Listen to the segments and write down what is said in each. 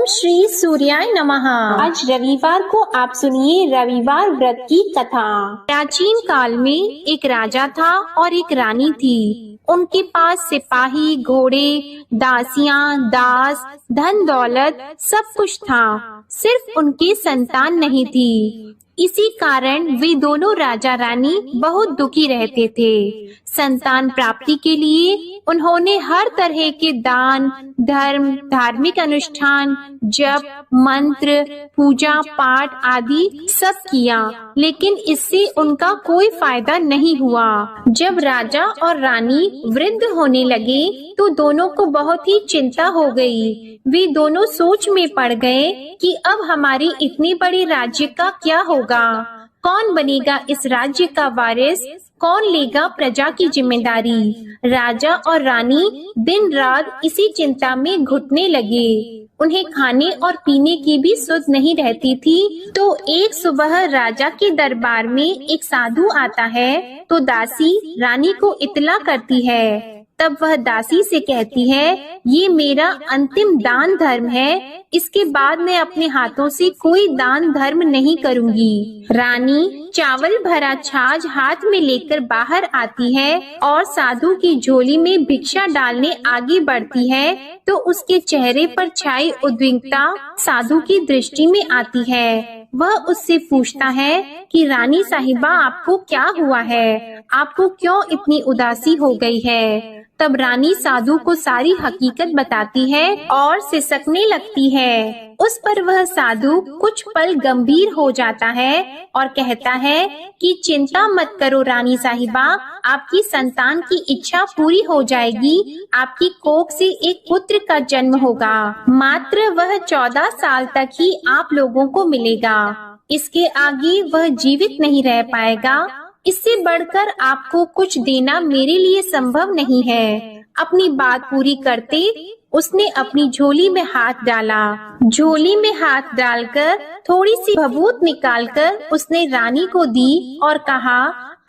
ओम श्री सूर्याय नमः। आज रविवार को आप सुनिए रविवार व्रत की कथा। प्राचीन काल में एक राजा था और एक रानी थी। उनके पास सिपाही, घोड़े, दासियां, दास, धन दौलत सब कुछ था, सिर्फ उनकी संतान नहीं थी। इसी कारण वे दोनों राजा रानी बहुत दुखी रहते थे। संतान प्राप्ति के लिए उन्होंने हर तरह के दान, धर्म, धार्मिक अनुष्ठान, जप, मंत्र, पूजा पाठ आदि सब किया, लेकिन इससे उनका कोई फायदा नहीं हुआ। जब राजा और रानी वृद्ध होने लगे तो दोनों को बहुत ही चिंता हो गई। वे दोनों सोच में पड़ गए कि अब हमारे इतने बड़े राज्य का क्या होगा, कौन बनेगा इस राज्य का वारिस, कौन लेगा प्रजा की जिम्मेदारी। राजा और रानी दिन रात इसी चिंता में घुटने लगे। उन्हें खाने और पीने की भी सुध नहीं रहती थी। तो एक सुबह राजा के दरबार में एक साधु आता है तो दासी रानी को इत्तला करती है। तब वह दासी से कहती है, ये मेरा अंतिम दान धर्म है, इसके बाद मैं अपने हाथों से कोई दान धर्म नहीं करूंगी। रानी चावल भरा छाछ हाथ में लेकर बाहर आती है और साधु की झोली में भिक्षा डालने आगे बढ़ती है तो उसके चेहरे पर छाई उद्विग्नता साधु की दृष्टि में आती है। वह उससे पूछता है कि रानी साहिबा, आपको क्या हुआ है, आपको क्यों इतनी उदासी हो गई है। तब रानी साधु को सारी हकीकत बताती है और सिसकने लगती है। उस पर वह साधु कुछ पल गंभीर हो जाता है और कहता है कि चिंता मत करो रानी साहिबा, आपकी संतान की इच्छा पूरी हो जाएगी। आपकी कोख से एक पुत्र का जन्म होगा, मात्र वह 14 साल तक ही आप लोगों को मिलेगा। इसके आगे वह जीवित नहीं रह पाएगा। इससे बढ़कर आपको कुछ देना मेरे लिए संभव नहीं है। अपनी बात पूरी करते उसने अपनी झोली में हाथ डाला। झोली में हाथ डालकर थोड़ी सी भभूत निकालकर उसने रानी को दी और कहा,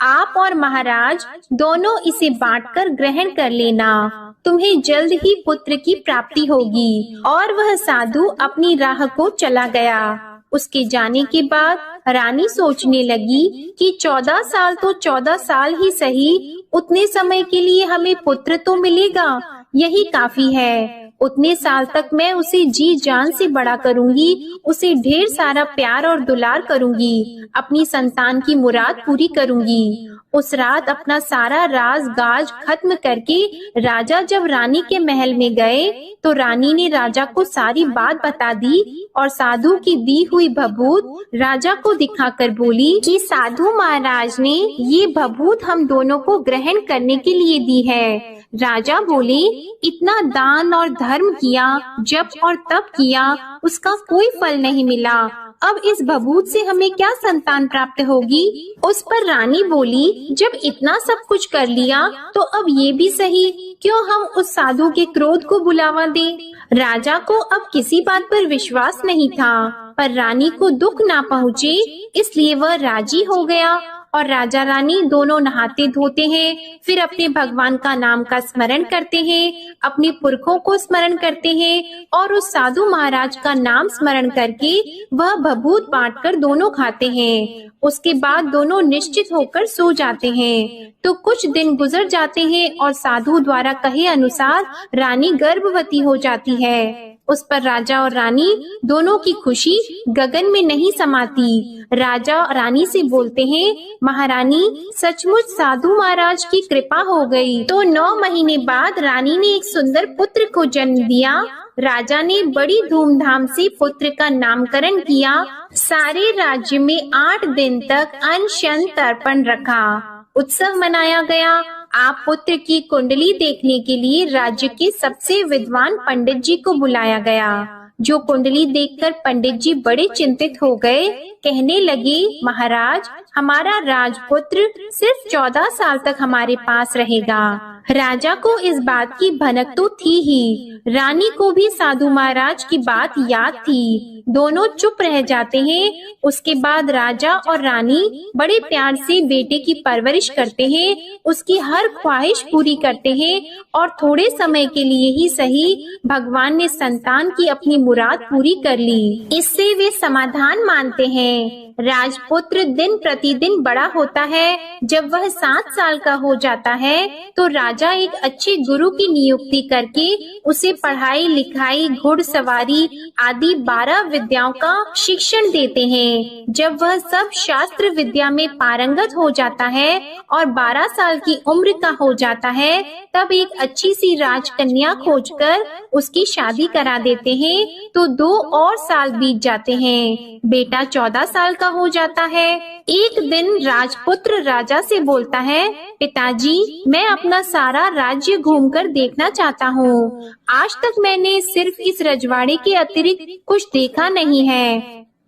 आप और महाराज दोनों इसे बांटकर ग्रहण कर लेना, तुम्हें जल्द ही पुत्र की प्राप्ति होगी। और वह साधु अपनी राह को चला गया। उसके जाने के बाद रानी सोचने लगी कि 14 साल तो 14 साल ही सही, उतने समय के लिए हमें पुत्र तो मिलेगा, यही काफी है। उतने साल तक मैं उसे जी जान से बड़ा करूंगी, उसे ढेर सारा प्यार और दुलार करूंगी, अपनी संतान की मुराद पूरी करूंगी। उस रात अपना सारा राज गाज खत्म करके राजा जब रानी के महल में गए तो रानी ने राजा को सारी बात बता दी और साधु की दी हुई भभूत राजा को दिखाकर बोली कि साधु महाराज ने ये भभूत हम दोनों को ग्रहण करने के लिए दी है। राजा बोले, इतना दान और धर्म किया, जप और तप किया, उसका कोई फल नहीं मिला। अब इस भभूत से हमें क्या संतान प्राप्त होगी। उस पर रानी बोली, जब इतना सब कुछ कर लिया तो अब ये भी सही, क्यों हम उस साधु के क्रोध को बुलावा दें। राजा को अब किसी बात पर विश्वास नहीं था, पर रानी को दुख ना पहुँचे इसलिए वह राजी हो गया। और राजा रानी दोनों नहाते धोते हैं, फिर अपने भगवान का नाम का स्मरण करते हैं, अपने पुरखों को स्मरण करते हैं और उस साधु महाराज का नाम स्मरण करके वह भभूत बांटकर दोनों खाते हैं। उसके बाद दोनों निश्चित होकर सो जाते हैं। तो कुछ दिन गुजर जाते हैं और साधु द्वारा कहे अनुसार रानी गर्भवती हो जाती है। उस पर राजा और रानी दोनों की खुशी गगन में नहीं समाती। राजा रानी से बोलते हैं, महारानी सचमुच साधु महाराज की कृपा हो गई। तो 9 महीने बाद रानी ने एक सुंदर पुत्र को जन्म दिया। राजा ने बड़ी धूमधाम से पुत्र का नामकरण किया। सारे राज्य में 8 दिन तक अनशन तर्पण रखा, उत्सव मनाया गया। आप पुत्र की कुंडली देखने के लिए राज्य के सबसे विद्वान पंडित जी को बुलाया गया। जो कुंडली देखकर पंडित जी बड़े चिंतित हो गए, कहने लगे, महाराज हमारा राजपुत्र सिर्फ 14 साल तक हमारे पास रहेगा। राजा को इस बात की भनक तो थी ही, रानी को भी साधु महाराज की बात याद थी। दोनों चुप रह जाते हैं। उसके बाद राजा और रानी बड़े प्यार से बेटे की परवरिश करते हैं, उसकी हर ख्वाहिश पूरी करते हैं और थोड़े समय के लिए ही सही भगवान ने संतान की अपनी मुराद पूरी कर ली। इससे वे समाधान मानते हैं। राजपुत्र दिन प्रतिदिन बड़ा होता है। जब वह 7 साल का हो जाता है तो राजा एक अच्छे गुरु की नियुक्ति करके उसे पढ़ाई लिखाई, घुड़सवारी आदि 12 विद्याओं का शिक्षण देते हैं। जब वह सब शास्त्र विद्या में पारंगत हो जाता है और 12 साल की उम्र का हो जाता है, तब एक अच्छी सी राजकन्या खोजकर उसकी शादी करा देते हैं। तो 2 और साल बीत जाते हैं। बेटा 14 साल का हो जाता है। एक दिन राजपुत्र राजा से बोलता है, पिताजी, मैं अपना सारा राज्य घूमकर देखना चाहता हूँ। आज तक मैंने सिर्फ इस रजवाड़े के अतिरिक्त कुछ देखा नहीं है।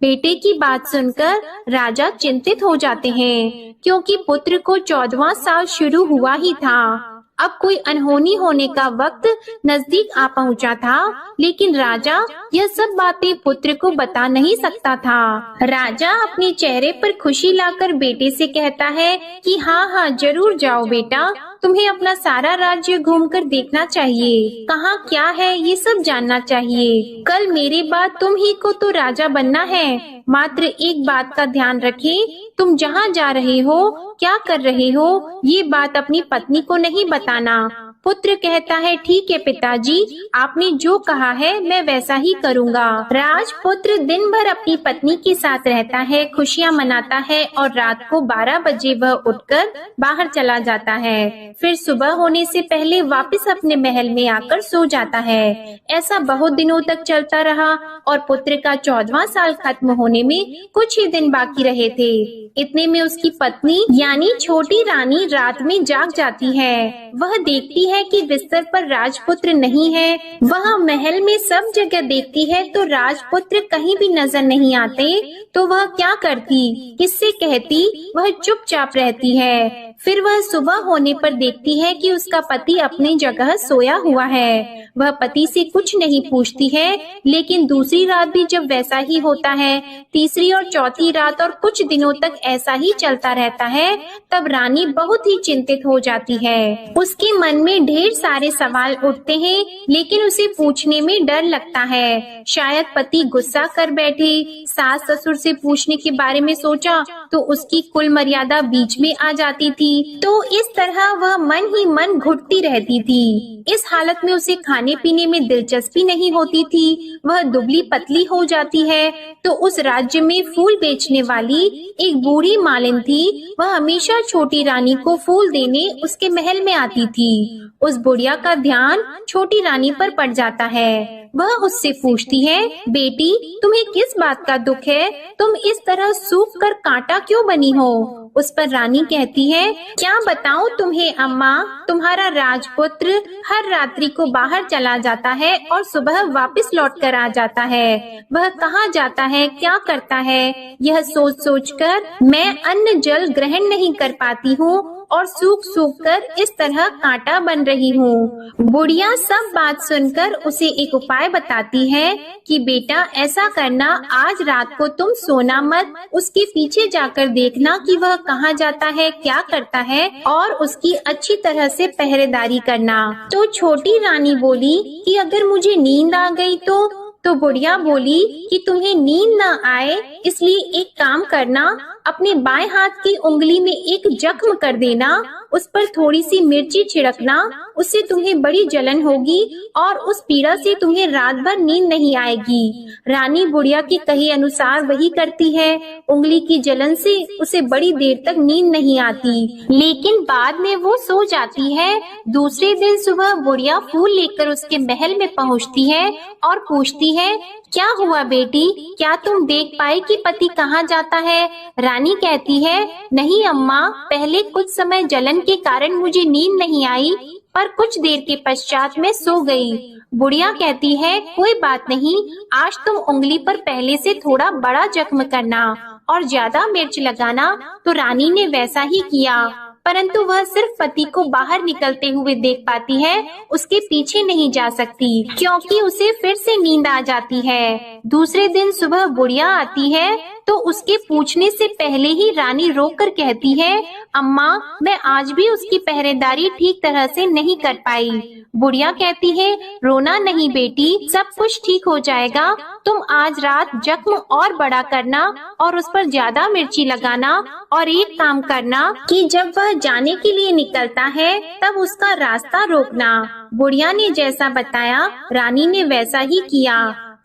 बेटे की बात सुनकर राजा चिंतित हो जाते हैं, क्योंकि पुत्र को 14वां साल शुरू हुआ ही था। अब कोई अनहोनी होने का वक्त नजदीक आ पहुंचा था, लेकिन राजा यह सब बातें पुत्र को बता नहीं सकता था। राजा अपने चेहरे पर खुशी लाकर बेटे से कहता है कि हाँ, जरूर जाओ बेटा, तुम्हें अपना सारा राज्य घूमकर देखना चाहिए। कहाँ क्या है ये सब जानना चाहिए। कल मेरे बाद तुम ही को तो राजा बनना है। मात्र एक बात का ध्यान रखें, तुम जहाँ जा रहे हो, क्या कर रहे हो, ये बात अपनी पत्नी को नहीं बताना। पुत्र कहता है, ठीक है पिताजी, आपने जो कहा है मैं वैसा ही करूँगा। राजपुत्र दिन भर अपनी पत्नी के साथ रहता है, खुशियाँ मनाता है और रात को 12 बजे वह उठकर बाहर चला जाता है। फिर सुबह होने से पहले वापस अपने महल में आकर सो जाता है। ऐसा बहुत दिनों तक चलता रहा और पुत्र का 14वां साल खत्म होने में कुछ ही दिन बाकी रहे थे। इतने में उसकी पत्नी यानी छोटी रानी रात में जाग जाती है। वह देखती है कि बिस्तर पर राजपुत्र नहीं है। वह महल में सब जगह देखती है तो राजपुत्र कहीं भी नजर नहीं आते। तो वह क्या करती, किससे कहती? वह चुपचाप रहती है। फिर वह सुबह होने पर देखती है कि उसका पति अपनी जगह सोया हुआ है। वह पति से कुछ नहीं पूछती है, लेकिन दूसरी रात भी जब वैसा ही होता है, तीसरी और चौथी रात और कुछ दिनों तक ऐसा ही चलता रहता है, तब रानी बहुत ही चिंतित हो जाती है। उसके मन में ढेर सारे सवाल उठते हैं, लेकिन उसे पूछने में डर लगता है। शायद पति गुस्सा कर बैठे। सास ससुर से पूछने के बारे में सोचा तो उसकी कुल मर्यादा बीच में आ जाती थी। तो इस तरह वह मन ही मन घुटती रहती थी। इस हालत में उसे खाने पीने में दिलचस्पी नहीं होती थी। वह दुबली पतली हो जाती है। तो उस राज्य में फूल बेचने वाली एक बूढ़ी मालिन थी। वह हमेशा छोटी रानी को फूल देने उसके महल में आती थी। उस बुढ़िया का ध्यान छोटी रानी पर पड़ जाता है। वह उससे पूछती है, बेटी, तुम्हें किस बात का दुख है? तुम इस तरह सूख कर कांटा क्यों बनी हो? उस पर रानी कहती है, क्या बताऊं तुम्हें अम्मा, तुम्हारा राजपुत्र हर रात्रि को बाहर चला जाता है और सुबह वापस लौट कर आ जाता है। वह कहाँ जाता है, क्या करता है, यह सोच सोच कर मैं अन्न जल ग्रहण नहीं कर पाती हूँ और सूख सूख कर इस तरह कांटा बन रही हूँ। बुढ़िया सब बात सुनकर उसे एक उपाय बताती है कि बेटा ऐसा करना, आज रात को तुम सोना मत, उसके पीछे जाकर देखना कि वह कहाँ जाता है, क्या करता है और उसकी अच्छी तरह से पहरेदारी करना। तो छोटी रानी बोली कि अगर मुझे नींद आ गई तो बुढ़िया बोली कि तुम्हें नींद न आए इसलिए एक काम करना, अपने बाएं हाथ की उंगली में एक जख्म कर देना, उस पर थोड़ी सी मिर्ची छिड़कना, उससे तुम्हें बड़ी जलन होगी और उस पीड़ा से तुम्हें रात भर नींद नहीं आएगी। रानी बुढ़िया के कहे अनुसार वही करती है। उंगली की जलन से उसे बड़ी देर तक नींद नहीं आती, लेकिन बाद में वो सो जाती है। दूसरे दिन सुबह बुढ़िया फूल लेकर उसके महल में पहुँचती है और पूछती है, क्या हुआ बेटी, क्या तुम देख पाई कि पति कहाँ जाता है? रानी कहती है, नहीं अम्मा, पहले कुछ समय जलन के कारण मुझे नींद नहीं आई, पर कुछ देर के पश्चात मैं सो गई। बुढ़िया कहती है, कोई बात नहीं, आज तुम उंगली पर पहले से थोड़ा बड़ा जख्म करना और ज्यादा मिर्च लगाना, तो रानी ने वैसा ही किया। परंतु वह सिर्फ पति को बाहर निकलते हुए देख पाती है, उसके पीछे नहीं जा सकती क्योंकि उसे फिर से नींद आ जाती है। दूसरे दिन सुबह बुढ़िया आती है तो उसके पूछने से पहले ही रानी रोककर कहती है, अम्मा, मैं आज भी उसकी पहरेदारी ठीक तरह से नहीं कर पाई। बुढ़िया कहती है, रोना नहीं बेटी, सब कुछ ठीक हो जाएगा। तुम आज रात जख्म और बड़ा करना और उस पर ज्यादा मिर्ची लगाना, और एक काम करना कि जब वह जाने के लिए निकलता है तब उसका रास्ता रोकना। बुढ़िया ने जैसा बताया रानी ने वैसा ही किया।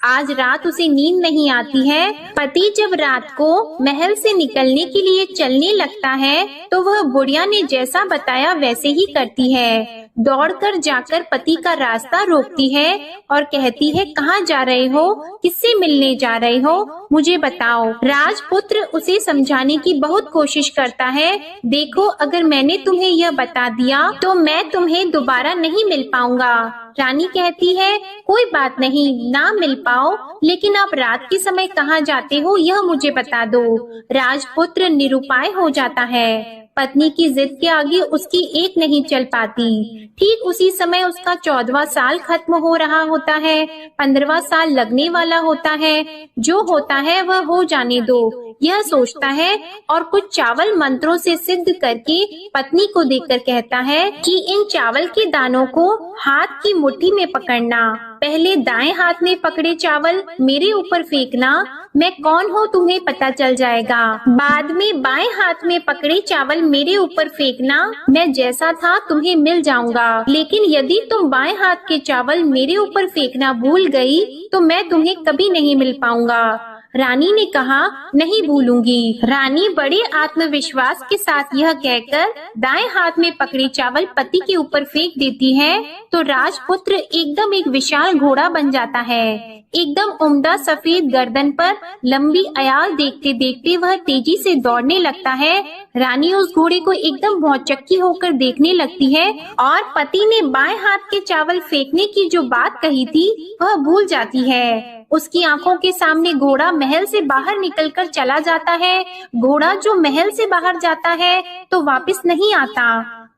आज रात उसे नींद नहीं आती है। पति जब रात को महल से निकलने के लिए चलने लगता है तो वह बुढ़िया ने जैसा बताया वैसे ही करती है। दौड़कर जाकर पति का रास्ता रोकती है और कहती है, कहाँ जा रहे हो, किससे मिलने जा रहे हो, मुझे बताओ। राजपुत्र उसे समझाने की बहुत कोशिश करता है। देखो, अगर मैंने तुम्हें यह बता दिया तो मैं तुम्हें दोबारा नहीं मिल पाऊंगा। रानी कहती है, कोई बात नहीं, ना मिल पाओ, लेकिन आप रात के समय कहाँ जाते हो यह मुझे बता दो। राजपुत्र निरुपाय हो जाता है। पत्नी की जिद के आगे उसकी एक नहीं चल पाती। ठीक उसी समय उसका 14वां साल खत्म हो रहा होता है, 15वां साल लगने वाला होता है। जो होता है वह हो जाने दो, यह सोचता है और कुछ चावल मंत्रों से सिद्ध करके पत्नी को देकर कहता है कि इन चावल के दानों को हाथ की मुट्ठी में पकड़ना। पहले दाएं हाथ में पकड़े चावल मेरे ऊपर फेंकना, मैं कौन हूँ तुम्हें पता चल जाएगा। बाद में बाएं हाथ में पकड़े चावल मेरे ऊपर फेंकना, मैं जैसा था तुम्हें मिल जाऊंगा। लेकिन यदि तुम बाएं हाथ के चावल मेरे ऊपर फेंकना भूल गई तो मैं तुम्हें कभी नहीं मिल पाऊंगा। रानी ने कहा, नहीं भूलूंगी। रानी बड़े आत्मविश्वास के साथ यह कहकर दाएं हाथ में पकड़े चावल पति के ऊपर फेंक देती है तो राजपुत्र एकदम एक विशाल घोड़ा बन जाता है। एकदम उम्दा सफेद गर्दन पर लंबी अयाल देखते देखते वह तेजी से दौड़ने लगता है। रानी उस घोड़े को एकदम भौचक्की होकर देखने लगती है और पति ने बाएं हाथ के चावल फेंकने की जो बात कही थी वह भूल जाती है। उसकी आंखों के सामने घोड़ा महल से बाहर निकलकर चला जाता है। घोड़ा जो महल से बाहर जाता है तो वापस नहीं आता।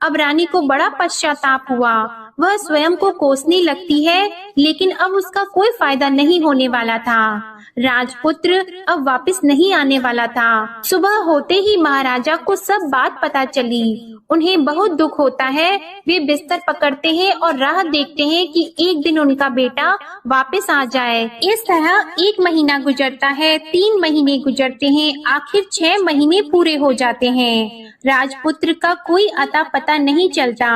अब रानी को बड़ा पश्चाताप हुआ। वह स्वयं को कोसने लगती है, लेकिन अब उसका कोई फायदा नहीं होने वाला था। राजपुत्र अब वापस नहीं आने वाला था। सुबह होते ही महाराजा को सब बात पता चली। उन्हें बहुत दुख होता है। वे बिस्तर पकड़ते हैं और राह देखते हैं कि एक दिन उनका बेटा वापस आ जाए। इस तरह 1 महीना गुजरता है, 3 महीने गुजरते हैं, आखिर 6 महीने पूरे हो जाते हैं। राजपुत्र का कोई अता पता नहीं चलता।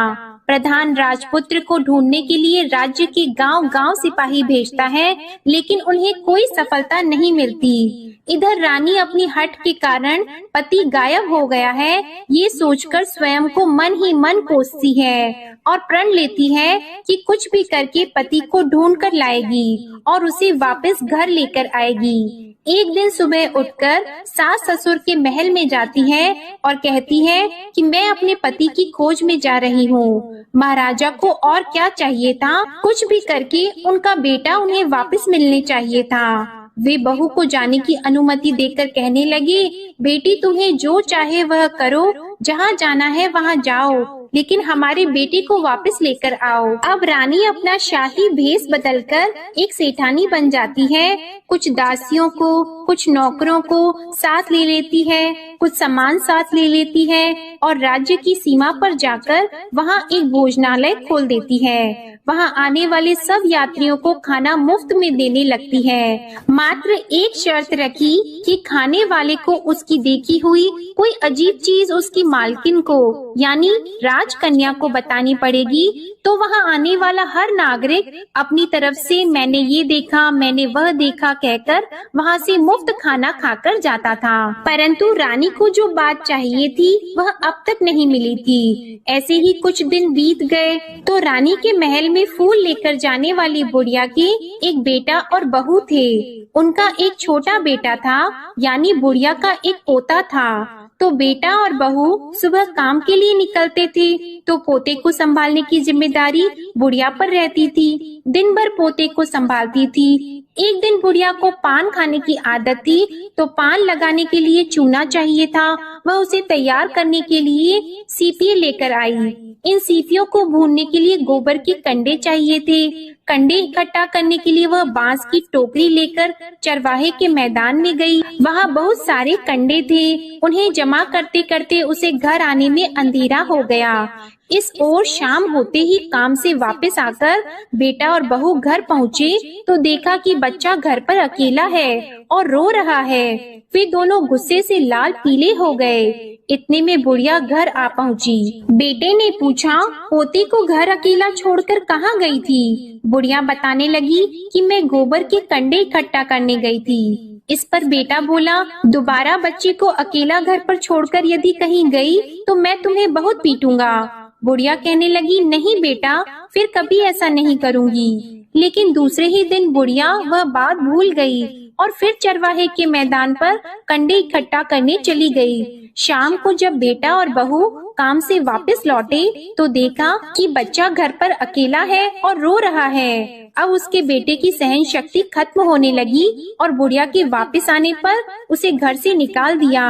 प्रधान राजपुत्र को ढूंढने के लिए राज्य के गांव-गांव सिपाही भेजता है, लेकिन उन्हें कोई सफलता नहीं मिलती। इधर रानी अपनी हठ के कारण पति गायब हो गया है, ये सोचकर स्वयं को मन ही मन कोसती है और प्रण लेती है कि कुछ भी करके पति को ढूंढ कर लाएगी और उसे वापस घर लेकर आएगी। एक दिन सुबह उठकर सास ससुर के महल में जाती है और कहती है कि मैं अपने पति की खोज में जा रही हूँ। महाराजा को और क्या चाहिए था, कुछ भी करके उनका बेटा उन्हें वापस मिलने चाहिए था। वे बहू को जाने की अनुमति देकर कहने लगे, बेटी तुम्हें जो चाहे वह करो, जहाँ जाना है वहाँ जाओ, लेकिन हमारे बेटे को वापस लेकर आओ। अब रानी अपना शाही भेष बदलकर एक सेठानी बन जाती है। कुछ दासियों को, कुछ नौकरों को साथ ले लेती है, कुछ सामान साथ ले लेती है और राज्य की सीमा पर जाकर वहाँ एक भोजनालय खोल देती है। वहाँ आने वाले सब यात्रियों को खाना मुफ्त में देने लगती है। मात्र एक शर्त रखी कि खाने वाले को उसकी देखी हुई कोई अजीब चीज उसकी मालकिन को यानी राजकन्या को बतानी पड़ेगी, तो वहाँ आने वाला हर नागरिक अपनी तरफ से मैंने ये देखा, मैंने वह देखा कहकर वहाँ से मुफ्त खाना खाकर जाता था। परंतु रानी को जो बात चाहिए थी वह अब तक नहीं मिली थी। ऐसे ही कुछ दिन बीत गए तो रानी के महल में फूल लेकर जाने वाली बुढ़िया के एक बेटा और बहू थे। उनका एक छोटा बेटा था, यानी बुढ़िया का एक पोता था। तो बेटा और बहू सुबह काम के लिए निकलते थे, तो पोते को संभालने की जिम्मेदारी बुढ़िया पर रहती थी। दिन भर पोते को संभालती थी। एक दिन बुढ़िया को पान खाने की आदत थी, तो पान लगाने के लिए चूना चाहिए था। वह उसे तैयार करने के लिए सीपी लेकर आई। इन सीपियों को भूनने के लिए गोबर के कंडे चाहिए थे। कंडे इकट्ठा करने के लिए वह बांस की टोकरी लेकर चरवाहे के मैदान में गई। वहाँ बहुत सारे कंडे थे। उन्हें जमा करते करते उसे घर आने में अंधेरा हो गया। इस ओर शाम होते ही काम से वापस आकर बेटा और बहू घर पहुँचे, तो देखा कि बच्चा घर पर अकेला है और रो रहा है। वे दोनों गुस्से से लाल पीले हो गए। इतने में बुढ़िया घर आ पहुंची। बेटे ने पूछा, पोते को घर अकेला छोड़कर कहाँ गई थी? बुढ़िया बताने लगी कि मैं गोबर के कंडे इकट्ठा करने गई थी। इस पर बेटा बोला, दोबारा बच्चे को अकेला घर पर छोड़कर यदि कहीं गई तो मैं तुम्हें बहुत पीटूंगा। बुढ़िया कहने लगी, नहीं बेटा, फिर कभी ऐसा नहीं करूंगी। लेकिन दूसरे ही दिन बुढ़िया वह बात भूल गई और फिर चरवाहे के मैदान पर कंडे इकट्ठा करने चली गई। शाम को जब बेटा और बहू काम से वापस लौटे, तो देखा कि बच्चा घर पर अकेला है और रो रहा है। अब उसके बेटे की सहन शक्ति खत्म होने लगी और बुढ़िया के वापस आने पर उसे घर से निकाल दिया।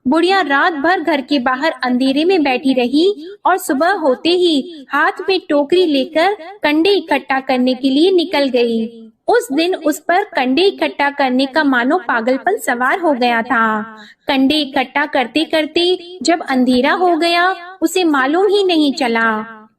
बुढ़िया रात भर घर के बाहर अंधेरे में बैठी रही और सुबह होते ही हाथ में टोकरी लेकर कंडे इकट्ठा करने के लिए निकल गई। उस दिन उस पर कंडे इकट्ठा करने का मानो पागलपन सवार हो गया था। कंडे इकट्ठा करते करते जब अंधेरा हो गया, उसे मालूम ही नहीं चला।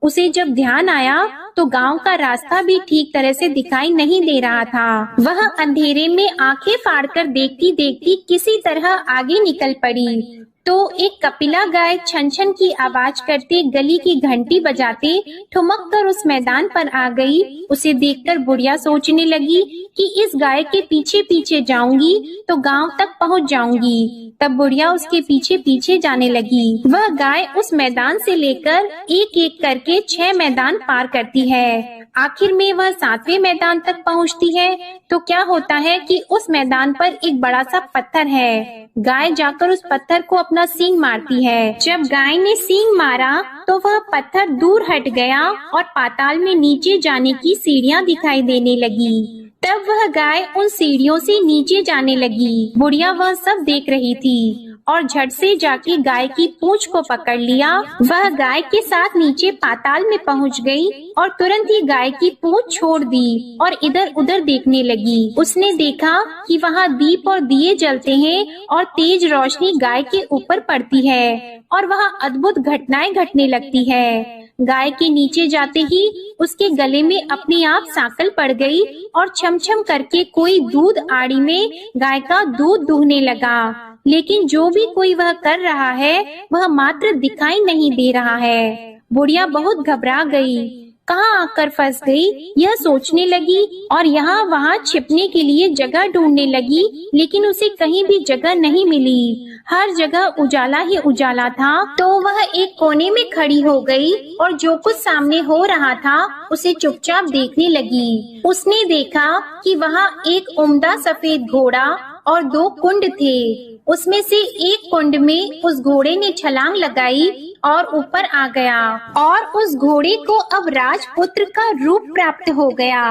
उसे जब ध्यान आया तो गांव का रास्ता भी ठीक तरह से दिखाई नहीं दे रहा था। वह अंधेरे में आंखें फाड़कर देखती देखती किसी तरह आगे निकल पड़ी। तो एक कपिला गाय छन छन की आवाज करते गली की घंटी बजाते ठुमक कर उस मैदान पर आ गई। उसे देखकर बुढ़िया सोचने लगी कि इस गाय के पीछे पीछे जाऊंगी तो गांव तक पहुंच जाऊंगी। तब बुढ़िया उसके पीछे पीछे जाने लगी। वह गाय उस मैदान से लेकर एक एक करके 6 मैदान पार करती है। आखिर में वह 7वें मैदान तक पहुंचती है, तो क्या होता है कि उस मैदान पर एक बड़ा सा पत्थर है। गाय जाकर उस पत्थर को अपना सींग मारती है। जब गाय ने सींग मारा तो वह पत्थर दूर हट गया और पाताल में नीचे जाने की सीढ़ियां दिखाई देने लगी। तब वह गाय उन सीढ़ियों से नीचे जाने लगी। बुढ़िया वह सब देख रही थी और झट से जाके गाय की पूंछ को पकड़ लिया। वह गाय के साथ नीचे पाताल में पहुंच गई और तुरंत ही गाय की पूंछ छोड़ दी और इधर उधर देखने लगी। उसने देखा कि वहाँ दीप और दिए जलते हैं और तेज रोशनी गाय के ऊपर पड़ती है और वहाँ अद्भुत घटनाएं घटने लगती है। गाय के नीचे जाते ही उसके गले में अपने आप सांकल पड़ गई और छमछम करके कोई दूध आड़ी में गाय का दूध दूहने लगा। लेकिन जो भी कोई वह कर रहा है वह मात्र दिखाई नहीं दे रहा है। बुढ़िया बहुत घबरा गई, कहाँ आकर फंस गई यह सोचने लगी और यहाँ वहाँ छिपने के लिए जगह ढूंढने लगी। लेकिन उसे कहीं भी जगह नहीं मिली। हर जगह उजाला ही उजाला था। तो वह एक कोने में खड़ी हो गई और जो कुछ सामने हो रहा था उसे चुपचाप देखने लगी। उसने देखा कि वहाँ एक उम्दा सफेद घोड़ा और 2 कुंड थे। उसमें से एक कुंड में उस घोड़े ने छलांग लगाई और ऊपर आ गया और उस घोड़े को अब राजपुत्र का रूप प्राप्त हो गया।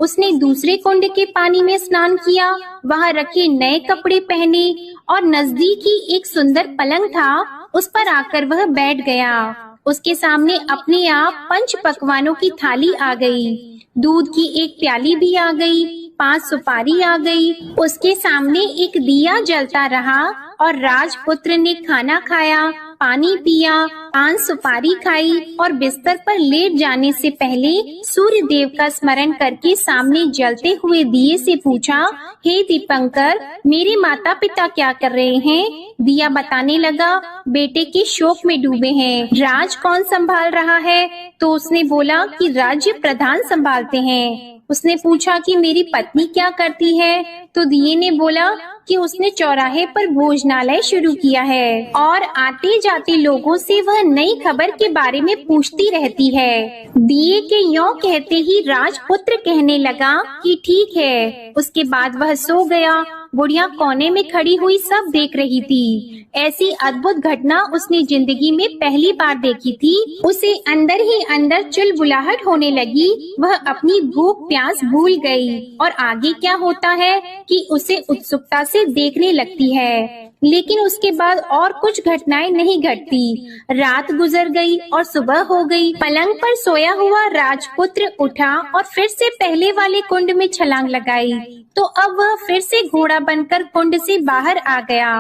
उसने दूसरे कुंड के पानी में स्नान किया, वहाँ रखे नए कपड़े पहने और नजदीक ही एक सुंदर पलंग था, उस पर आकर वह बैठ गया। उसके सामने अपने आप 5 पकवानों की थाली आ गई। दूध की एक प्याली भी आ गई, 5 सुपारी आ गई। उसके सामने एक दिया जलता रहा और राजपुत्र ने खाना खाया, पानी पिया, 5 सुपारी खाई और बिस्तर पर लेट जाने से पहले सूर्य देव का स्मरण करके सामने जलते हुए दिए से पूछा, हे दीपंकर, मेरे माता पिता क्या कर रहे हैं? दिया बताने लगा, बेटे के शोक में डूबे हैं। राज कौन संभाल रहा है? तो उसने बोला कि राज्य प्रधान संभालते हैं। उसने पूछा कि मेरी पत्नी क्या करती है? तो दिए ने बोला कि उसने चौराहे पर भोजनालय शुरू किया है और आते जाते लोगों से वह नई खबर के बारे में पूछती रहती है। दिए के यों कहते ही राजपुत्र कहने लगा कि ठीक है। उसके बाद वह सो गया बुढ़िया कोने में खड़ी हुई सब देख रही थी। ऐसी अद्भुत घटना उसने जिंदगी में पहली बार देखी थी। उसे अंदर ही अंदर चुलबुलाहट होने लगी। वह अपनी भूख प्यास भूल गई और आगे क्या होता है कि उसे उत्सुकता से देखने लगती है। लेकिन उसके बाद और कुछ घटनाएं नहीं घटती। रात गुजर गई और सुबह हो गई। पलंग पर सोया हुआ राजपुत्र उठा और फिर से पहले वाले कुंड में छलांग लगाई। तो अब वह फिर से घोड़ा बनकर कुंड से बाहर आ गया।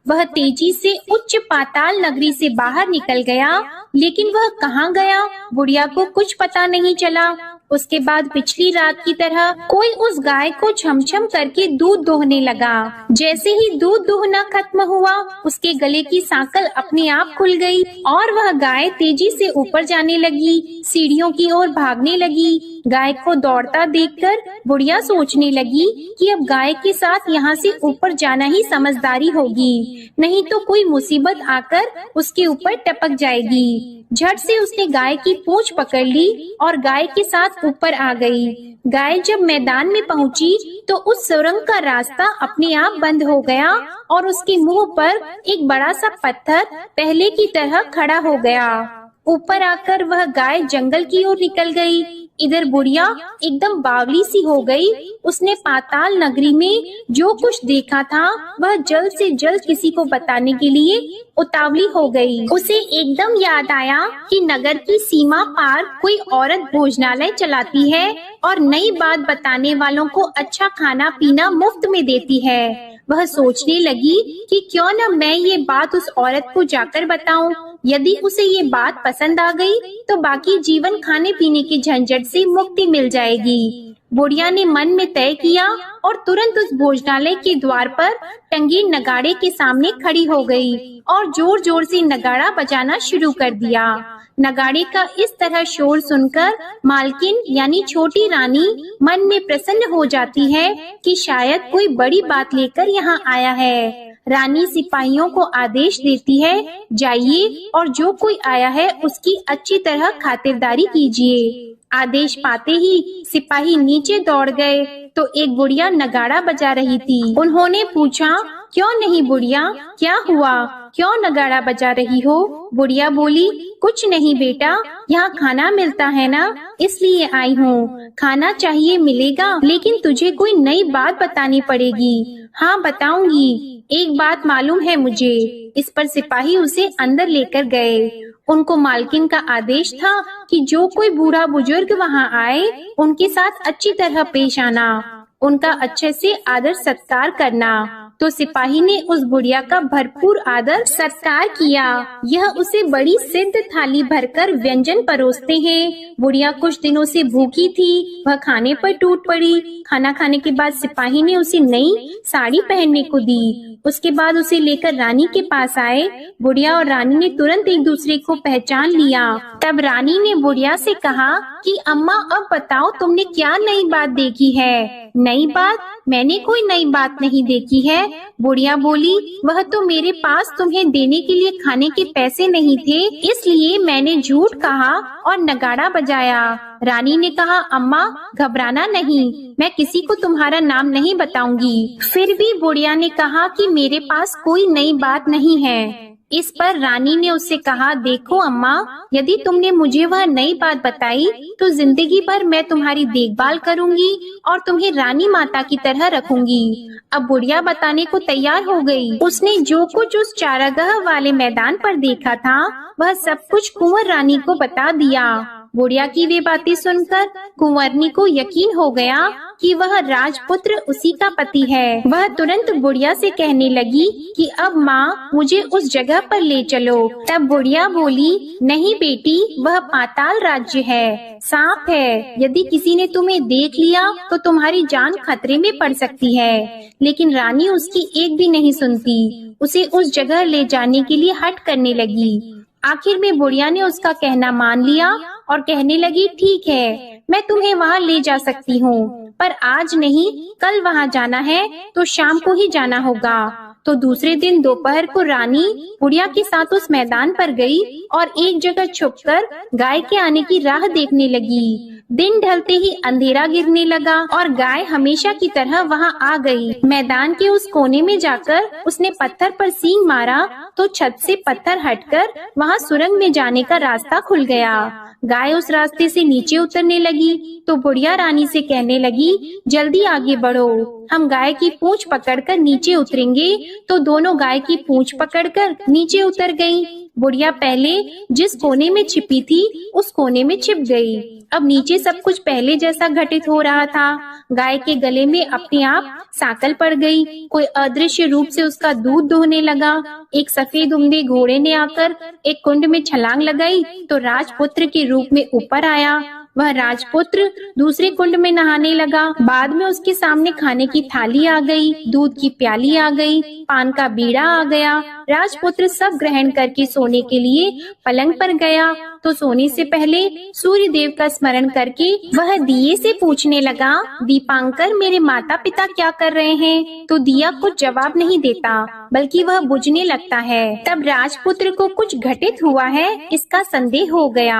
वह तेजी से उच्च पाताल नगरी से बाहर निकल गया, लेकिन वह कहाँ गया बुढ़िया को कुछ पता नहीं चला। उसके बाद पिछली रात की तरह कोई उस गाय को छमछम करके दूध दोहने लगा। जैसे ही दूध दोहना खत्म हुआ, उसके गले की सांकल अपने आप खुल गई और वह गाय तेजी से ऊपर जाने लगी, सीढ़ियों की ओर भागने लगी। गाय को दौड़ता देखकर बुढ़िया सोचने लगी कि अब गाय के साथ यहाँ से ऊपर जाना ही समझदारी होगी, नहीं तो कोई मुसीबत आकर उसके ऊपर टपक जाएगी। झट से उसने गाय की पूंछ पकड़ ली और गाय के साथ ऊपर आ गई। गाय जब मैदान में पहुंची तो उस सुरंग का रास्ता अपने आप बंद हो गया और उसके मुंह पर एक बड़ा सा पत्थर पहले की तरह खड़ा हो गया। ऊपर आकर वह गाय जंगल की ओर निकल गई। इधर बुढ़िया एकदम बावली सी हो गई। उसने पाताल नगरी में जो कुछ देखा था वह जल्द से जल्द किसी को बताने के लिए उतावली हो गई। उसे एकदम याद आया कि नगर की सीमा पार कोई औरत भोजनालय चलाती है और नई बात बताने वालों को अच्छा खाना पीना मुफ्त में देती है। वह सोचने लगी कि क्यों न मैं ये बात उस औरत को जाकर बताऊं। यदि उसे ये बात पसंद आ गई तो बाकी जीवन खाने पीने के झंझट से मुक्ति मिल जाएगी। बुढ़िया ने मन में तय किया और तुरंत उस भोजनालय के द्वार पर टंगे नगाड़े के सामने खड़ी हो गई और जोर जोर से नगाड़ा बजाना शुरू कर दिया। नगाड़े का इस तरह शोर सुनकर मालकिन यानी छोटी रानी मन में प्रसन्न हो जाती है कि शायद कोई बड़ी बात लेकर यहाँ आया है। रानी सिपाहियों को आदेश देती है, जाइए और जो कोई आया है उसकी अच्छी तरह खातिरदारी कीजिए। आदेश पाते ही सिपाही नीचे दौड़ गए तो एक बुढ़िया नगाड़ा बजा रही थी। उन्होंने पूछा, क्यों नहीं बुढ़िया, क्या हुआ, क्यों नगाड़ा बजा रही हो? बुढ़िया बोली, कुछ नहीं बेटा, यहाँ खाना मिलता है ना, इसलिए आई हूँ। खाना चाहिए मिलेगा, लेकिन तुझे कोई नई बात बतानी पड़ेगी। हाँ बताऊंगी, एक बात मालूम है मुझे। इस पर सिपाही उसे अंदर लेकर गए। उनको मालकिन का आदेश था कि जो कोई बूढ़ा बुजुर्ग वहाँ आए उनके साथ अच्छी तरह पेश आना, उनका अच्छे से आदर सत्कार करना। तो सिपाही ने उस बुढ़िया का भरपूर आदर सत्कार किया। यह उसे बड़ी सिद्ध थाली भरकर व्यंजन परोसते हैं। बुढ़िया कुछ दिनों से भूखी थी, वह खाने पर टूट पड़ी। खाना खाने के बाद सिपाही ने उसे नई साड़ी पहनने को दी। उसके बाद उसे लेकर रानी के पास आए। बुढ़िया और रानी ने तुरंत एक दूसरे को पहचान लिया। तब रानी ने बुढ़िया से कहा कि अम्मा अब बताओ तुमने क्या नई बात देखी है? नई बात? मैंने कोई नई बात नहीं देखी है। बुढ़िया बोली, वह तो मेरे पास तुम्हें देने के लिए खाने के पैसे नहीं थे, इसलिए मैंने झूठ कहा और नगाड़ा बजाया। रानी ने कहा, अम्मा घबराना नहीं, मैं किसी को तुम्हारा नाम नहीं बताऊंगी। फिर भी बुढ़िया ने कहा कि मेरे पास कोई नई बात नहीं है। इस पर रानी ने उससे कहा, देखो अम्मा, यदि तुमने मुझे वह नई बात बताई तो जिंदगी भर मैं तुम्हारी देखभाल करूंगी और तुम्हें रानी माता की तरह रखूंगी। अब बुढ़िया बताने को तैयार हो गई। उसने जो कुछ उस चारागाह वाले मैदान पर देखा था वह सब कुछ कुंवर रानी को बता दिया। बुढ़िया की वे बातें सुनकर कुंवरनी को यकीन हो गया कि वह राजपुत्र उसी का पति है। वह तुरंत बुढ़िया से कहने लगी कि अब माँ मुझे उस जगह पर ले चलो। तब बुढ़िया बोली, नहीं बेटी, वह पाताल राज्य है, सांप है। यदि किसी ने तुम्हें देख लिया तो तुम्हारी जान खतरे में पड़ सकती है। लेकिन रानी उसकी एक भी नहीं सुनती, उसे उस जगह ले जाने के लिए हठ करने लगी। आखिर में बुढ़िया ने उसका कहना मान लिया और कहने लगी, ठीक है, मैं तुम्हें वहाँ ले जा सकती हूँ, पर आज नहीं, कल वहाँ जाना है तो शाम को ही जाना होगा। तो दूसरे दिन दोपहर को रानी बुढ़िया के साथ उस मैदान पर गई और एक जगह छुपकर गाय के आने की राह देखने लगी। दिन ढलते ही अंधेरा गिरने लगा और गाय हमेशा की तरह वहां आ गई। मैदान के उस कोने में जाकर उसने पत्थर पर सींग मारा तो छत से पत्थर हटकर वहां सुरंग में जाने का रास्ता खुल गया। गाय उस रास्ते से नीचे उतरने लगी तो बुढ़िया रानी से कहने लगी, जल्दी आगे बढ़ो, हम गाय की पूंछ पकड़कर नीचे उतरेंगे। तो दोनों गाय की पूंछ पकड़कर नीचे उतर गईं। बुढ़िया पहले जिस कोने में छिपी थी उस कोने में छिप गई। अब नीचे सब कुछ पहले जैसा घटित हो रहा था। गाय के गले में अपने आप सांकल पड़ गई। कोई अदृश्य रूप से उसका दूध दोहने लगा। एक सफेद उम्दे घोड़े ने आकर एक कुंड में छलांग लगाई तो राजपुत्र के रूप में ऊपर आया। वह राजपुत्र दूसरे कुंड में नहाने लगा। बाद में उसके सामने खाने की थाली आ गई, दूध की प्याली आ गई, पान का बीड़ा आ गया। राजपुत्र सब ग्रहण करके सोने के लिए पलंग पर गया तो सोने से पहले सूर्य देव का स्मरण करके वह दिए से पूछने लगा, दीपांकर मेरे माता पिता क्या कर रहे हैं? तो दिया कुछ जवाब नहीं देता बल्कि वह बुझने लगता है। तब राजपुत्र को कुछ घटित हुआ है इसका संदेह हो गया।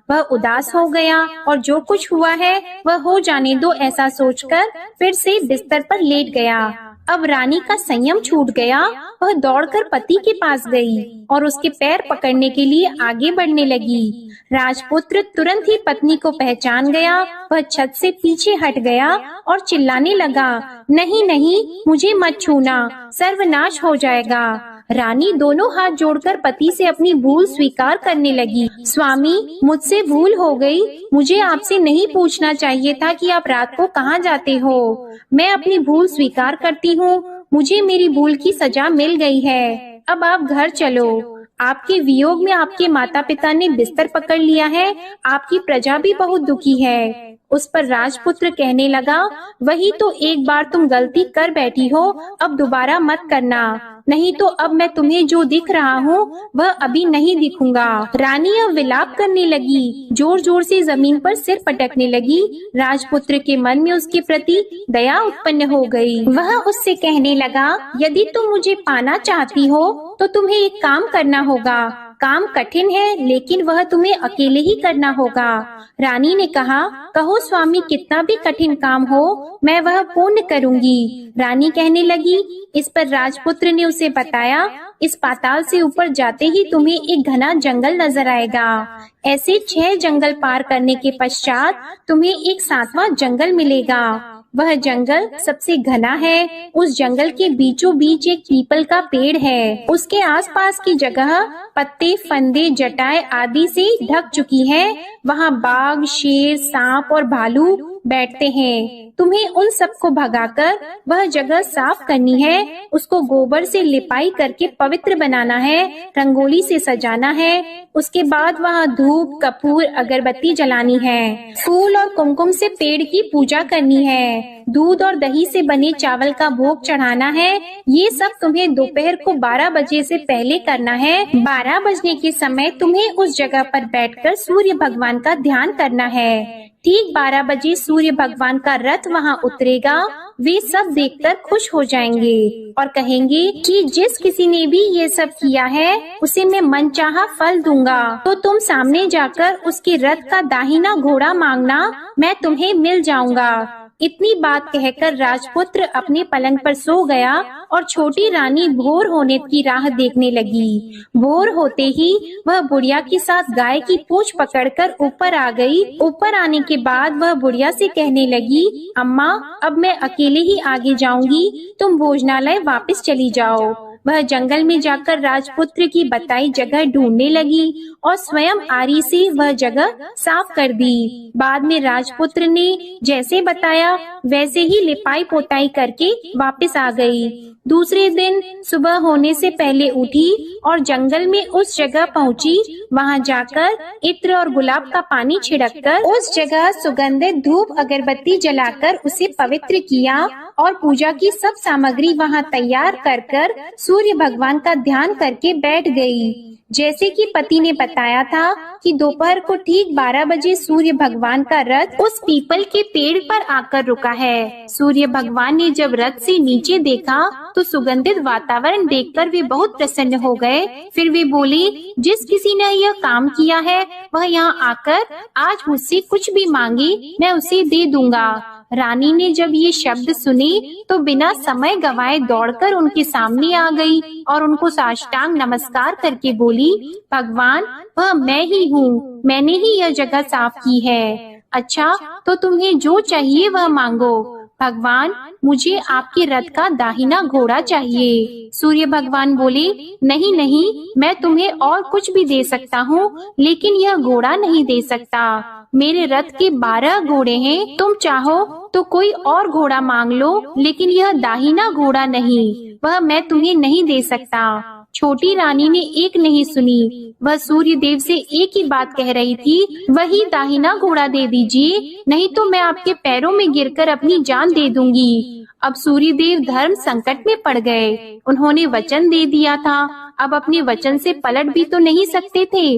वह उदास हो गया और जो कुछ हुआ है वह हो जाने दो ऐसा सोचकर फिर से बिस्तर पर लेट गया। अब रानी का संयम छूट गया। वह दौड़कर पति के पास गई और उसके पैर पकड़ने के लिए आगे बढ़ने लगी। राजपुत्र तुरंत ही पत्नी को पहचान गया। वह छत से पीछे हट गया और चिल्लाने लगा, नहीं नहीं, मुझे मत छूना, सर्वनाश हो जाएगा। रानी दोनों हाथ जोड़कर पति से अपनी भूल स्वीकार करने लगी। स्वामी, मुझसे भूल हो गई। मुझे आपसे नहीं पूछना चाहिए था कि आप रात को कहाँ जाते हो। मैं अपनी भूल स्वीकार करती हूँ। मुझे मेरी भूल की सजा मिल गई है। अब आप घर चलो। आपके वियोग में आपके माता पिता ने बिस्तर पकड़ लिया है। आपकी प्रजा भी बहुत दुखी है। उस पर राजपुत्र कहने लगा, वही तो एक बार तुम गलती कर बैठी हो, अब दोबारा मत करना, नहीं तो अब मैं तुम्हें जो दिख रहा हूँ वह अभी नहीं दिखूंगा। रानी अब विलाप करने लगी, जोर जोर से जमीन पर सिर पटकने लगी। राजपुत्र के मन में उसके प्रति दया उत्पन्न हो गई। वह उससे कहने लगा, यदि तुम मुझे पाना चाहती हो तो तुम्हें एक काम करना होगा। काम कठिन है लेकिन वह तुम्हें अकेले ही करना होगा। रानी ने कहा, कहो स्वामी, कितना भी कठिन काम हो मैं वह पूर्ण करूंगी। रानी कहने लगी। इस पर राजपुत्र ने उसे बताया, इस पाताल से ऊपर जाते ही तुम्हें एक घना जंगल नजर आएगा। ऐसे 6 जंगल पार करने के पश्चात तुम्हें एक 7वां जंगल मिलेगा। वह जंगल सबसे घना है। उस जंगल के बीचों बीच एक पीपल का पेड़ है। उसके आसपास की जगह पत्ते, फंदे, जटाएं आदि से ढक चुकी है। वहाँ बाघ, शेर, सांप और भालू बैठते हैं। तुम्हें उन सबको भगाकर वह जगह साफ करनी है। उसको गोबर से लिपाई करके पवित्र बनाना है, रंगोली से सजाना है। उसके बाद वहाँ धूप, कपूर, अगरबत्ती जलानी है। फूल और कुमकुम से पेड़ की पूजा करनी है। दूध और दही से बने चावल का भोग चढ़ाना है। ये सब तुम्हें दोपहर को 12 बजे से पहले करना है। 12 बजने के समय तुम्हें उस जगह पर बैठकर सूर्य भगवान का ध्यान करना है। ठीक 12 बजे सूर्य भगवान का रथ वहाँ उतरेगा। वे सब देखकर खुश हो जाएंगे और कहेंगे कि जिस किसी ने भी ये सब किया है उसे मैं मनचाहा फल दूंगा। तो तुम सामने जाकर उसके रथ का दाहिना घोड़ा मांगना, मैं तुम्हें मिल जाऊंगा। इतनी बात कहकर राजपुत्र अपने पलंग पर सो गया और छोटी रानी भोर होने की राह देखने लगी। भोर होते ही वह बुढ़िया के साथ गाय की पूंछ पकड़कर ऊपर आ गई। ऊपर आने के बाद वह बुढ़िया से कहने लगी, अम्मा, अब मैं अकेले ही आगे जाऊंगी, तुम भोजनालय वापस चली जाओ। वह जंगल में जाकर राजपुत्र की बताई जगह ढूंढने लगी और स्वयं आरी से वह जगह साफ कर दी। बाद में राजपुत्र ने जैसे बताया वैसे ही लिपाई पोताई करके वापस आ गई। दूसरे दिन सुबह होने से पहले उठी और जंगल में उस जगह पहुंची। वहां जाकर इत्र और गुलाब का पानी छिड़ककर उस जगह सुगंधित धूप अगरबत्ती जलाकर उसे पवित्र किया और पूजा की सब सामग्री वहां तैयार कर सूर्य भगवान का ध्यान करके बैठ गई। जैसे कि पति ने बताया था कि दोपहर को ठीक 12 बजे सूर्य भगवान का रथ उस पीपल के पेड़ पर आकर रुका है। सूर्य भगवान ने जब रथ से नीचे देखा तो सुगंधित वातावरण देखकर वे बहुत प्रसन्न हो गए। फिर वे बोले, जिस किसी ने यह काम किया है वह यहाँ आकर आज मुझसे कुछ भी मांगे मैं उसे दे दूंगा। रानी ने जब ये शब्द सुने तो बिना समय गवाए दौड़कर उनके सामने आ गई और उनको साष्टांग नमस्कार करके बोली, भगवान वह मैं ही हूँ, मैंने ही यह जगह साफ की है। अच्छा, तो तुम्हें जो चाहिए वह मांगो। भगवान मुझे आपके रथ का दाहिना घोड़ा चाहिए। सूर्य भगवान बोले, नहीं नहीं, मैं तुम्हें और कुछ भी दे सकता हूँ, लेकिन यह घोड़ा नहीं दे सकता। मेरे रथ के 12 घोड़े हैं, तुम चाहो तो कोई और घोड़ा मांग लो, लेकिन यह दाहिना घोड़ा नहीं, वह मैं तुम्हें नहीं दे सकता। छोटी रानी ने एक नहीं सुनी, वह सूर्य देव से एक ही बात कह रही थी, वही दाहिना घोड़ा दे दीजिए, नहीं तो मैं आपके पैरों में गिरकर अपनी जान दे दूंगी। अब सूर्य देव धर्म संकट में पड़ गए। उन्होंने वचन दे दिया था, अब अपने वचन से पलट भी तो नहीं सकते थे।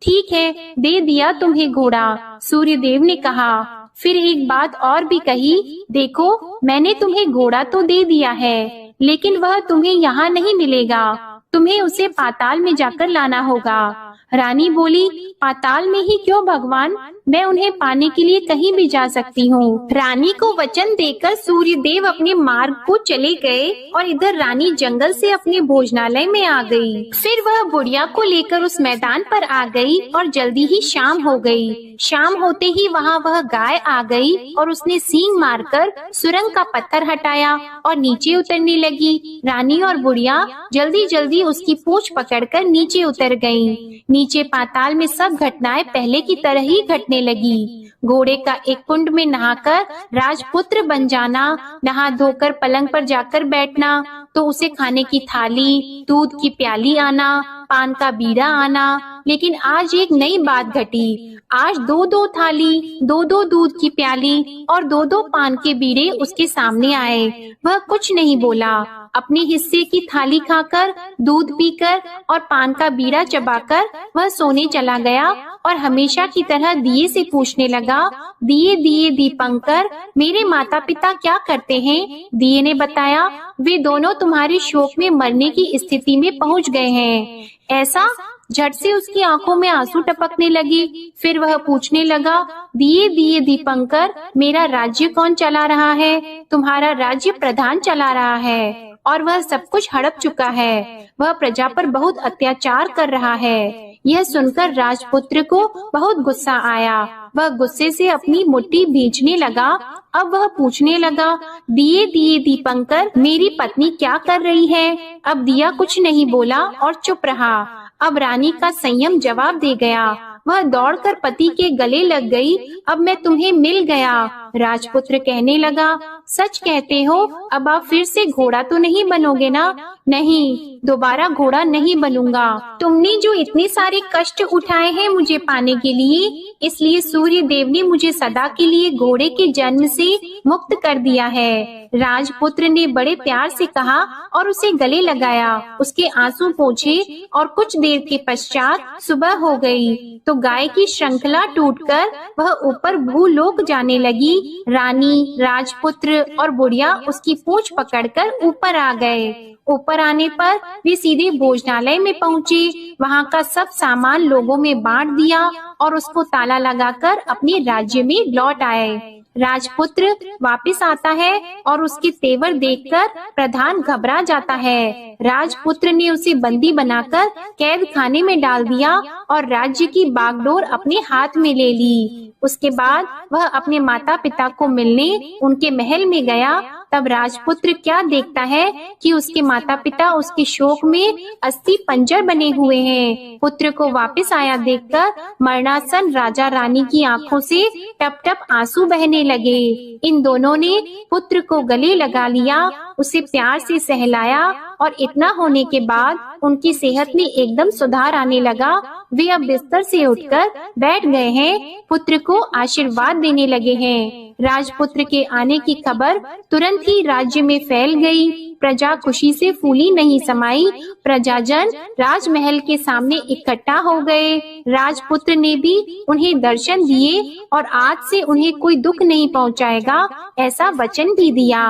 ठीक है, दे दिया तुम्हें घोड़ा, सूर्य देव ने कहा। फिर एक बात और भी कही, देखो मैंने तुम्हें घोड़ा तो दे दिया है, लेकिन वह तुम्हें यहाँ नहीं मिलेगा, तुम्हें उसे पाताल में जाकर लाना होगा। रानी बोली, पाताल में ही क्यों भगवान, मैं उन्हें पाने के लिए कहीं भी जा सकती हूँ। रानी को वचन देकर सूर्य देव अपने मार्ग को चले गए और इधर रानी जंगल से अपने भोजनालय में आ गई। फिर वह बुढ़िया को लेकर उस मैदान पर आ गई और जल्दी ही शाम हो गई। शाम होते ही वहाँ वह गाय आ गई और उसने सींग मारकर सुरंग का पत्थर हटाया और नीचे उतरने लगी। रानी और बुढ़िया जल्दी जल्दी उसकी पूंछ पकड़कर नीचे उतर गईं। नीचे पाताल में सब घटनाएं पहले की तरह ही घटने लगी। घोड़े का एक कुंड में नहाकर राजपुत्र बन जाना, नहा धोकर पलंग पर जाकर बैठना, तो उसे खाने की थाली, दूध की प्याली आना, पान का बीड़ा आना। लेकिन आज एक नई बात घटी। आज 2-2 थाली, 2-2 दूध की प्याली और 2-2 पान के बीड़े उसके सामने आए। वह कुछ नहीं बोला। अपने हिस्से की थाली खाकर, दूध पीकर और पान का बीड़ा चबाकर वह सोने चला गया और हमेशा की तरह दिए से पूछने लगा, दिए दिए दीपंकर, मेरे माता पिता क्या करते हैं? दिए ने बताया, वे दोनों तुम्हारे शोक में मरने की स्थिति में पहुंच गए हैं। ऐसा? झट से उसकी आंखों में आंसू टपकने लगे। फिर वह पूछने लगा, दिए दिए दीपंकर, मेरा राज्य कौन चला रहा है? तुम्हारा राज्य प्रधान चला रहा है और वह सब कुछ हड़प चुका है। वह प्रजा पर बहुत अत्याचार कर रहा है। यह सुनकर राजपुत्र को बहुत गुस्सा आया। वह गुस्से से अपनी मुट्ठी भींचने लगा। अब वह पूछने लगा, दिए दिए दीपंकर, मेरी पत्नी क्या कर रही है? अब दिया कुछ नहीं बोला और चुप रहा। अब रानी का संयम जवाब दे गया। वह दौड़कर पति के गले लग गई। अब मैं तुम्हें मिल गया। राजपुत्र कहने लगा, सच कहते हो? अब आप फिर से घोड़ा तो नहीं बनोगे ना? नहीं, दोबारा घोड़ा नहीं बनूंगा। तुमने जो इतने सारे कष्ट उठाए हैं मुझे पाने के लिए, इसलिए सूर्य देव ने मुझे सदा के लिए घोड़े के जन्म से मुक्त कर दिया है। राजपुत्र ने बड़े प्यार से कहा और उसे गले लगाया। उसके आंसू पोंछे और कुछ देर के पश्चात सुबह हो गई तो गाय की श्रृंखला टूटकर वह ऊपर भूलोक जाने लगी। रानी, राजपुत्र और बुढ़िया उसकी पूंछ पकड़कर ऊपर आ गए। ऊपर आने पर वे सीधे भोजनालय में पहुँचे। वहाँ का सब सामान लोगों में बांट दिया और उसको ताला लगाकर अपने राज्य में लौट आए। राजपुत्र वापस आता है और उसके तेवर देखकर प्रधान घबरा जाता है। राजपुत्र ने उसे बंदी बनाकर कैद खाने में डाल दिया और राज्य की बागडोर अपने हाथ में ले ली। उसके बाद वह अपने माता पिता को मिलने उनके महल में गया। तब राजपुत्र क्या देखता है कि उसके माता पिता उसके शोक में अस्थि पंजर बने हुए हैं। पुत्र को वापस आया देखकर मरणासन राजा रानी की आंखों से टप टप आंसू बहने लगे। इन दोनों ने पुत्र को गले लगा लिया, उसे प्यार से सहलाया और इतना होने के बाद उनकी सेहत में एकदम सुधार आने लगा। वे अब बिस्तर से उठकर बैठ गए हैं, पुत्र को आशीर्वाद देने लगे हैं। राजपुत्र के आने की खबर तुरंत ही राज्य में फैल गई। प्रजा खुशी से फूली नहीं समाई। प्रजाजन राजमहल के सामने इकट्ठा हो गए। राजपुत्र ने भी उन्हें दर्शन दिए और आज से उन्हें कोई दुख नहीं पहुंचाएगा, ऐसा वचन भी दिया।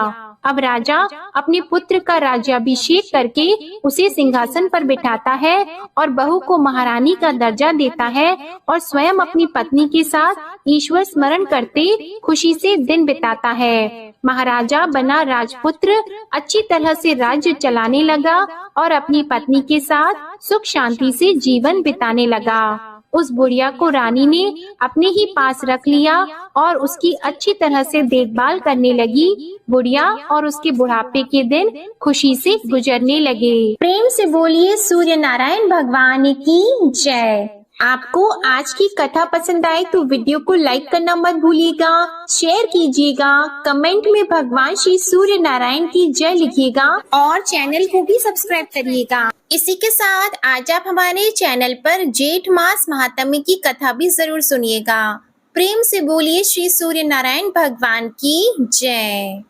अब राजा अपने पुत्र का राज्याभिषेक करके उसे सिंहासन पर बिठाता है और बहू को महारानी का दर्जा देता है और स्वयं अपनी पत्नी के साथ ईश्वर स्मरण करते खुशी से दिन बिताता है। महाराजा बना राजपुत्र अच्छी तरह से राज्य चलाने लगा और अपनी पत्नी के साथ सुख शांति से जीवन बिताने लगा। उस बुढ़िया को रानी ने अपने ही पास रख लिया और उसकी अच्छी तरह से देखभाल करने लगी। बुढ़िया और उसके बुढ़ापे के दिन खुशी से गुजरने लगे। प्रेम से बोलिए सूर्य नारायण भगवान की जय। आपको आज की कथा पसंद आए तो वीडियो को लाइक करना मत भूलिएगा, शेयर कीजिएगा, कमेंट में भगवान श्री सूर्य नारायण की जय लिखिएगा और चैनल को भी सब्सक्राइब करिएगा। इसी के साथ आज आप हमारे चैनल पर जेठ मास महात्म्य की कथा भी जरूर सुनिएगा। प्रेम से बोलिए श्री सूर्य नारायण भगवान की जय।